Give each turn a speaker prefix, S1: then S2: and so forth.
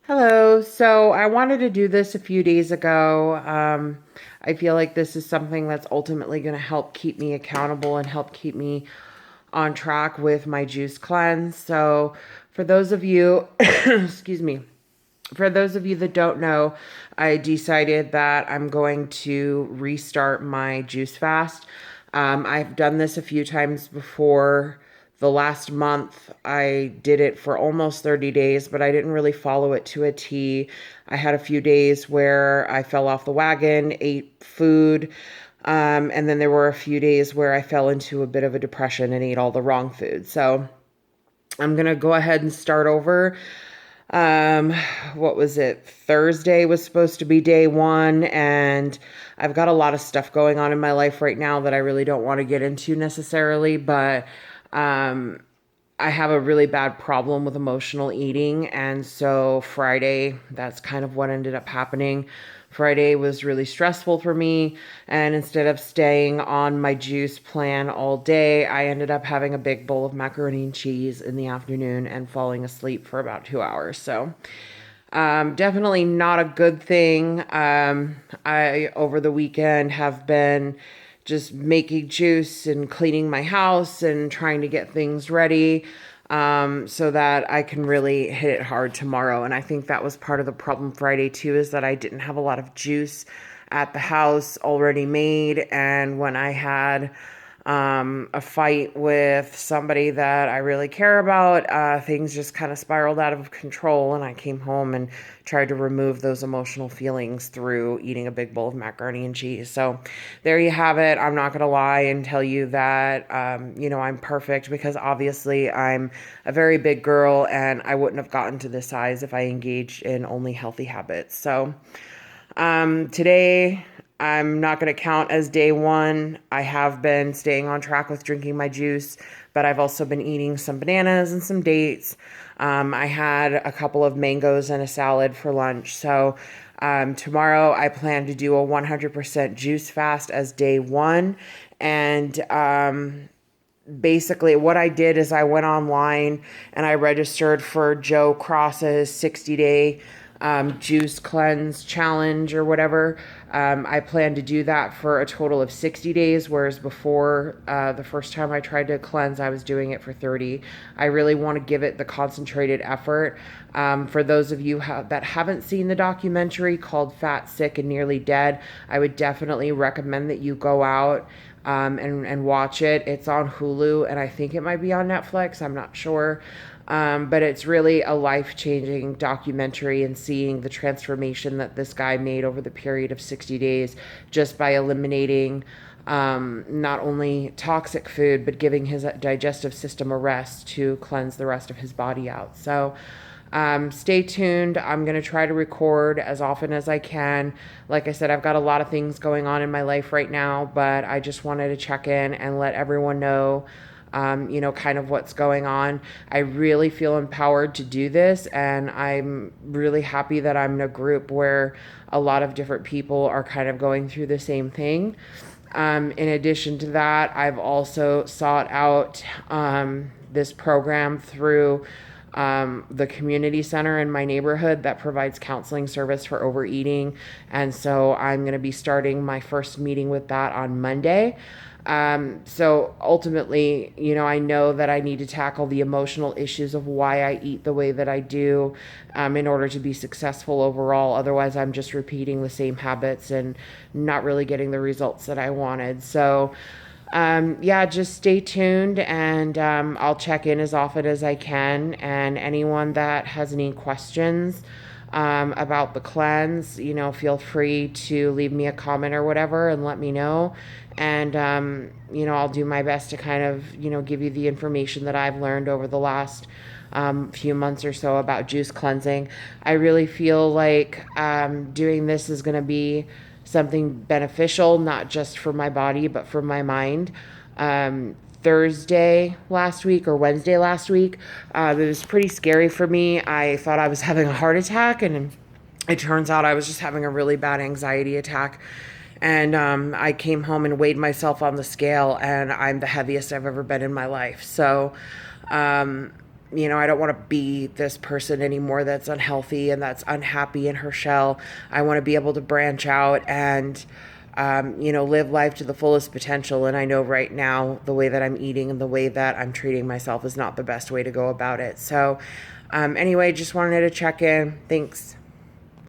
S1: Hello. So I wanted to do this a few days ago. I feel like this is something that's ultimately going to help keep me accountable and help keep me on track with my juice cleanse. So for those of you, excuse me, for those of you that don't know, I decided that I'm going to restart my juice fast. I've done this a few times before. The last month, I did it for almost 30 days, but I didn't really follow it to a T. I had a few days where I fell off the wagon, ate food, and then there were a few days where I fell into a bit of a depression and ate all the wrong food. So I'm going to go ahead and start over. Um, what was it? Thursday was supposed to be day one, and I've got a lot of stuff going on in my life right now that I really don't want to get into necessarily, but um, I have a really bad problem with emotional eating. And so Friday, that's kind of what ended up happening. Friday was really stressful for me. And instead of staying on my juice plan all day, I ended up having a big bowl of macaroni and cheese in the afternoon and falling asleep for about 2 hours. So, definitely not a good thing. I, over the weekend, have been just making juice and cleaning my house and trying to get things ready so that I can really hit it hard tomorrow. And I think that was part of the problem Friday too, is that I didn't have a lot of juice at the house already made. And when I had a fight with somebody that I really care about, things just kind of spiraled out of control. And I came home and tried to remove those emotional feelings through eating a big bowl of macaroni and cheese. So there you have it. I'm not going to lie and tell you that, I'm perfect, because obviously I'm a very big girl and I wouldn't have gotten to this size if I engaged in only healthy habits. So today, I'm not going to count as day one. I have been staying on track with drinking my juice, but I've also been eating some bananas and some dates. I had a couple of mangoes and a salad for lunch. So tomorrow, I plan to do a 100% juice fast as day one. And basically, what I did is I went online and I registered for Joe Cross's 60-day juice cleanse challenge or whatever. I plan to do that for a total of 60 days, whereas before, the first time I tried to cleanse, I was doing it for 30. I really want to give it the concentrated effort. For those of you that haven't seen the documentary called Fat, Sick, and Nearly Dead, I would definitely recommend that you go out and watch it. It's on Hulu, and I think it might be on Netflix. I'm not sure. But it's really a life-changing documentary, and seeing the transformation that this guy made over the period of 60 days just by eliminating not only toxic food, but giving his digestive system a rest to cleanse the rest of his body out. So stay tuned. I'm going to try to record as often as I can. Like I said, I've got a lot of things going on in my life right now, but I just wanted to check in and let everyone know, kind of what's going on. I really feel empowered to do this, and I'm really happy that I'm in a group where a lot of different people are kind of going through the same thing. In addition to that, I've also sought out this program through the community center in my neighborhood that provides counseling service for overeating. And so I'm going to be starting my first meeting with that on Monday. So ultimately, I know that I need to tackle the emotional issues of why I eat the way that I do, in order to be successful overall. Otherwise, I'm just repeating the same habits and not really getting the results that I wanted. So, yeah, just stay tuned, and I'll check in as often as I can. And anyone that has any questions about the cleanse, feel free to leave me a comment or whatever and let me know. And, I'll do my best to kind of, give you the information that I've learned over the last few months or so about juice cleansing. I really feel like doing this is going to be something beneficial, not just for my body, but for my mind. Thursday last week or Wednesday last week, it was pretty scary for me. I thought I was having a heart attack, and it turns out I was just having a really bad anxiety attack. And I came home and weighed myself on the scale, and I'm the heaviest I've ever been in my life. So, I don't want to be this person anymore that's unhealthy and that's unhappy in her shell. I want to be able to branch out and, live life to the fullest potential. And I know right now the way that I'm eating and the way that I'm treating myself is not the best way to go about it. So, anyway, just wanted to check in. Thanks.